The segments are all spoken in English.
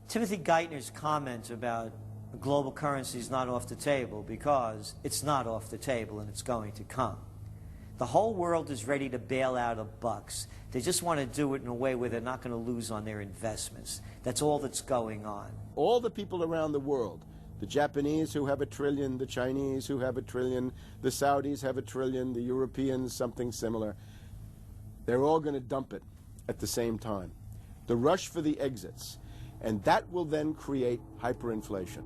Timothy Geithner's comment about global currency is not off the table because it's not off the table and it's going to come. The whole world is ready to bail out of bucks. They just want to do it in a way where they're not going to lose on their investments. That's all that's going on. All the people around the world, the Japanese who have $1 trillion, the Chinese who have $1 trillion, the Saudis have $1 trillion, the Europeans something similar, they're all going to dump it at the same time. The rush for the exits. And that will then create hyperinflation.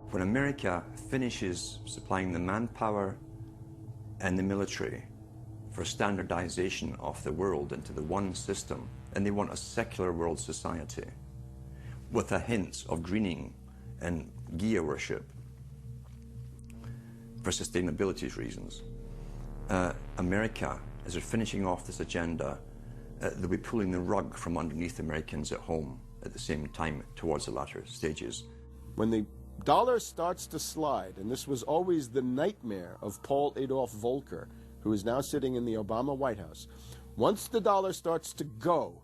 When America finishes supplying the manpower and the military for standardization of the world into the one system, and they want a secular world society with a hint of greening and Gaia worship for sustainability reasons, America, as they're finishing off this agenda, they'll be pulling the rug from underneath Americans at home at the same time towards the latter stages. When the dollar starts to slide, and this was always the nightmare of Paul Adolph Volcker, who is now sitting in the Obama White House, once the dollar starts to go,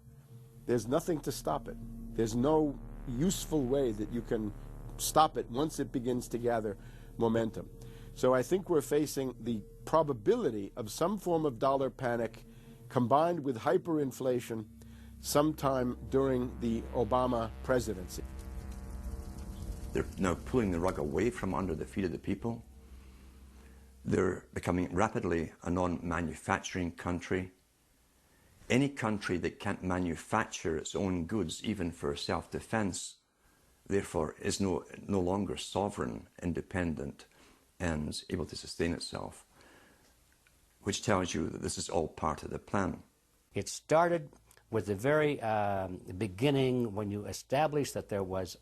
there's nothing to stop it. There's no useful way that you can stop it once it begins to gather momentum. So I think we're facing the probability of some form of dollar panic combined with hyperinflation sometime during the Obama presidency. They're now pulling the rug away from under the feet of the people. They're becoming rapidly a non-manufacturing country. Any country that can't manufacture its own goods, even for self-defense, therefore is no longer sovereign, independent, and able to sustain itself, which tells you that this is all part of the plan. It started with the very beginning when you established that there was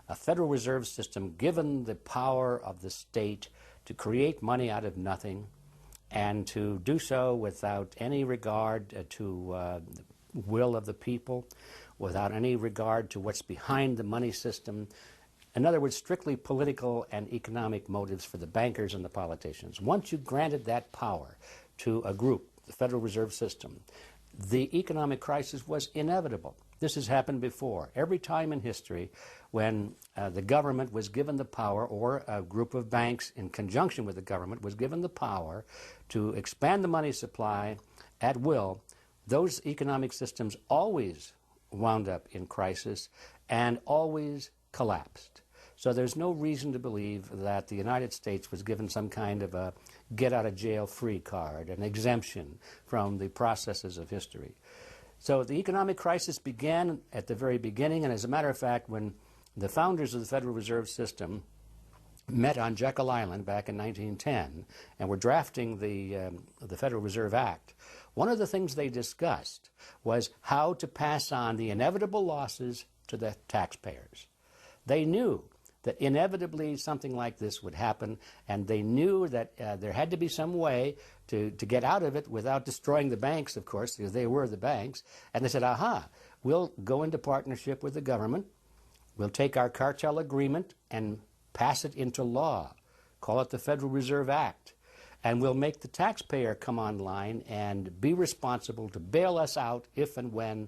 a Federal Reserve System given the power of the state to create money out of nothing and to do so without any regard to the will of the people, without any regard to what's behind the money system. In other words, strictly political and economic motives for the bankers and the politicians. Once you granted that power to a group, the Federal Reserve System, the economic crisis was inevitable. This has happened before. Every time in history when the government was given the power, or a group of banks in conjunction with the government was given the power to expand the money supply at will, those economic systems always wound up in crisis and always collapsed. So there's no reason to believe that the United States was given some kind of a get-out-of-jail-free card, an exemption from the processes of history. So the economic crisis began at the very beginning, and as a matter of fact, when the founders of the Federal Reserve System met on Jekyll Island back in 1910 and were drafting the Federal Reserve Act, one of the things they discussed was how to pass on the inevitable losses to the taxpayers. They knew that inevitably something like this would happen, and they knew that there had to be some way to get out of it without destroying the banks, of course, because they were the banks. And they said, aha, we'll go into partnership with the government, we'll take our cartel agreement and pass it into law, call it the Federal Reserve Act, and we'll make the taxpayer come online and be responsible to bail us out if and when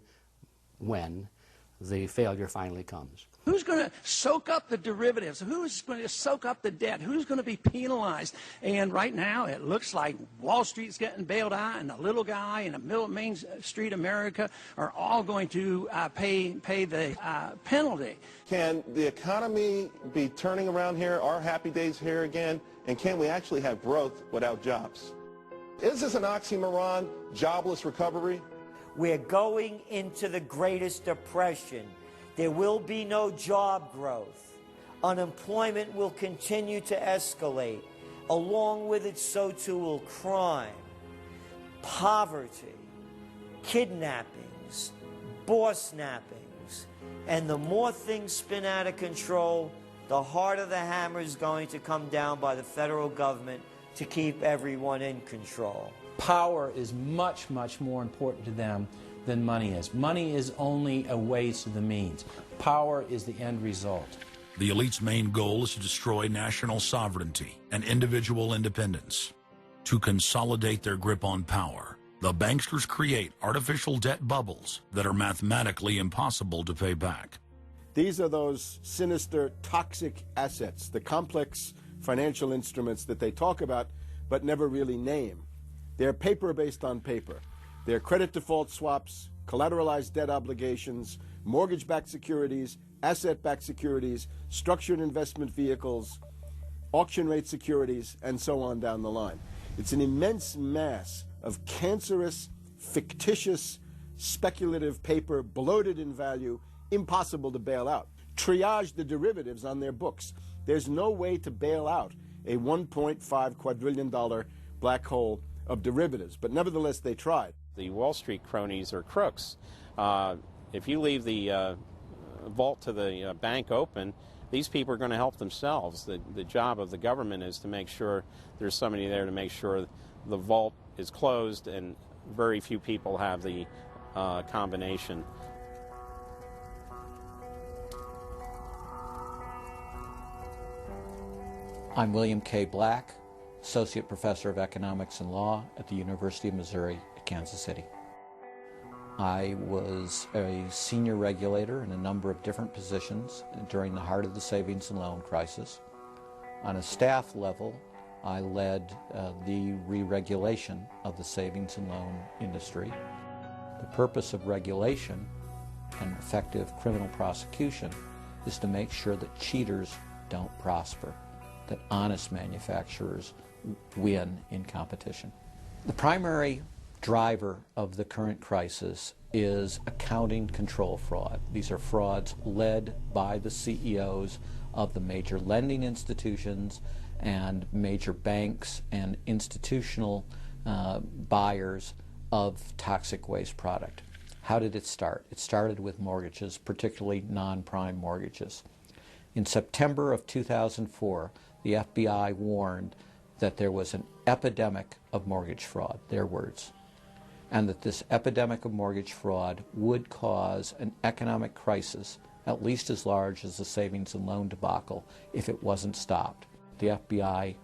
the failure finally comes. Who's going to soak up the derivatives? Who's going to soak up the debt? Who's going to be penalized? And right now, it looks like Wall Street's getting bailed out, and the little guy in the middle of Main Street America are all going to pay the penalty. Can the economy be turning around here? Are happy days here again? And can we actually have growth without jobs? Is this an oxymoron, jobless recovery? We're going into the greatest depression. There will be no job growth. Unemployment will continue to escalate. Along with it, so too will crime, poverty, kidnappings, boss nappings. And the more things spin out of control, the harder the hammer is going to come down by the federal government to keep everyone in control. Power is much, much more important to them than money is. Money is only a way to the means. Power is the end result. The elite's main goal is to destroy national sovereignty and individual independence. To consolidate their grip on power, the banksters create artificial debt bubbles that are mathematically impossible to pay back. These are those sinister, toxic assets, the complex financial instruments that they talk about but never really name. They're paper based on paper. They're credit default swaps, collateralized debt obligations, mortgage-backed securities, asset-backed securities, structured investment vehicles, auction rate securities, and so on down the line. It's an immense mass of cancerous, fictitious, speculative paper, bloated in value, impossible to bail out. Triage the derivatives on their books. There's no way to bail out a $1.5 quadrillion black hole of derivatives, but nevertheless they tried. The Wall Street cronies are crooks. If you leave the vault to the bank open, these people are going to help themselves. The job of the government is to make sure there's somebody there to make sure the vault is closed, and very few people have the combination. I'm William K. Black, Associate Professor of Economics and Law at the University of Missouri at Kansas City. I was a senior regulator in a number of different positions during the heart of the savings and loan crisis. On a staff level, I led the re-regulation of the savings and loan industry. The purpose of regulation and effective criminal prosecution is to make sure that cheaters don't prosper, that honest manufacturers win in competition. The primary driver of the current crisis is accounting control fraud. These are frauds led by the CEOs of the major lending institutions and major banks and institutional buyers of toxic waste product. How did it start? It started with mortgages, particularly non-prime mortgages. In September of 2004, the FBI warned that there was an epidemic of mortgage fraud, their words, and that this epidemic of mortgage fraud would cause an economic crisis at least as large as the savings and loan debacle if it wasn't stopped. The FBI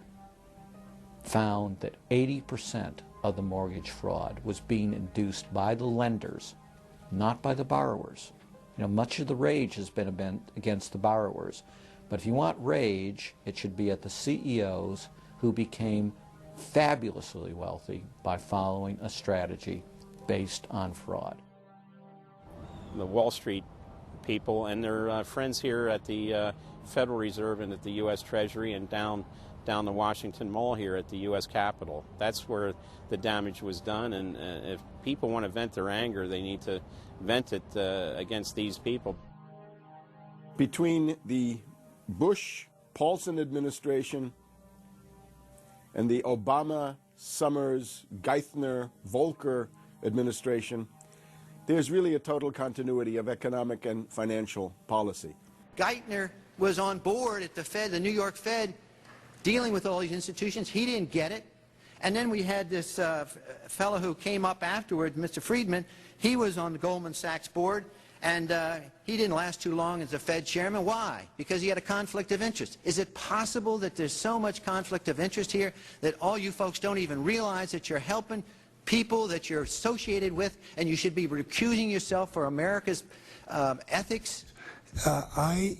found that 80% of the mortgage fraud was being induced by the lenders, not by the borrowers. You know, much of the rage has been against the borrowers, but if you want rage, it should be at the CEOs who became fabulously wealthy by following a strategy based on fraud. The Wall Street people and their friends here at the Federal Reserve and at the U.S. Treasury and down the Washington Mall here at the U.S. Capitol. That's where the damage was done, and if people want to vent their anger, they need to vent it against these people. Between the Bush-Paulson administration and the Obama, Summers, Geithner, Volcker administration, there's really a total continuity of economic and financial policy. Geithner was on board at the Fed, the New York Fed, dealing with all these institutions. He didn't get it. And then we had this fellow who came up afterward, Mr. Friedman. He was on the Goldman Sachs board, and he didn't last too long as the Fed chairman. Why? Because he had a conflict of interest. Is it possible that there's so much conflict of interest here that all you folks don't even realize that you're helping people that you're associated with, and you should be recusing yourself for America's ethics? I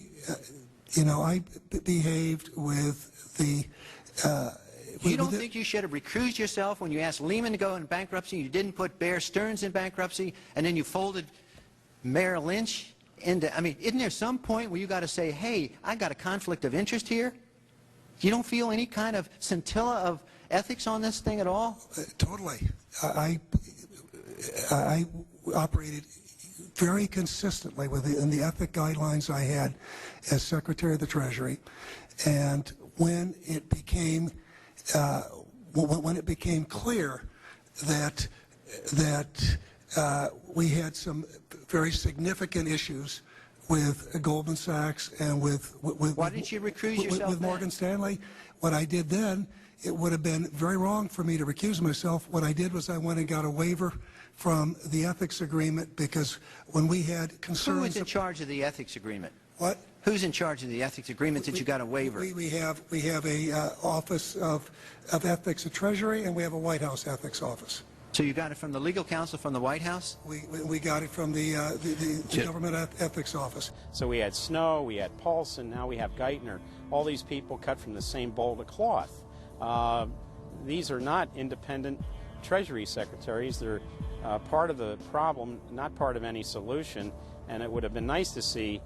behaved with the... you don't think you should have recused yourself when you asked Lehman to go in bankruptcy, you didn't put Bear Stearns in bankruptcy, and then you folded Merrill Lynch into... I mean, isn't there some point where you got to say, hey, I got a conflict of interest here? You don't feel any kind of scintilla of ethics on this thing at all? Totally. I operated very consistently within the ethic guidelines I had as Secretary of the Treasury, and when it became clear that we had some very significant issues with Goldman Sachs and with why didn't you recuse yourself with Morgan Stanley, what I did then, it would have been very wrong for me to recuse myself. What I did was I went and got a waiver from the ethics agreement, because when we had concerns... Who is in charge of the ethics agreement? What? Who's in charge of the ethics agreement that you got a waiver? We have a Office of Ethics at Treasury, and we have a White House Ethics Office. So you got it from the legal counsel from the White House? We got it from the Government Ethics Office. So we had Snow, we had Paulson, now we have Geithner. All these people cut from the same bowl of cloth. These are not independent Treasury secretaries. They're part of the problem, not part of any solution. And it would have been nice to see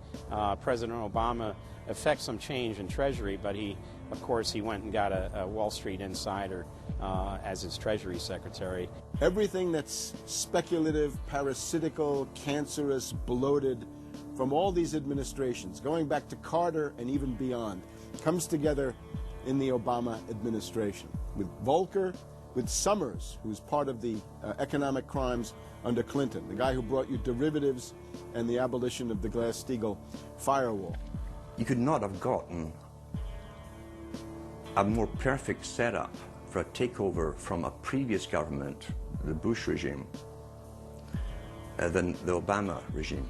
President Obama effect some change in Treasury, but of course, he went and got a Wall Street insider as his Treasury secretary. Everything that's speculative, parasitical, cancerous, bloated from all these administrations, going back to Carter and even beyond, comes together in the Obama administration. With Volcker, with Summers, who's part of the economic crimes under Clinton, the guy who brought you derivatives and the abolition of the Glass-Steagall firewall. You could not have gotten a more perfect setup for a takeover from a previous government, the Bush regime, than the Obama regime.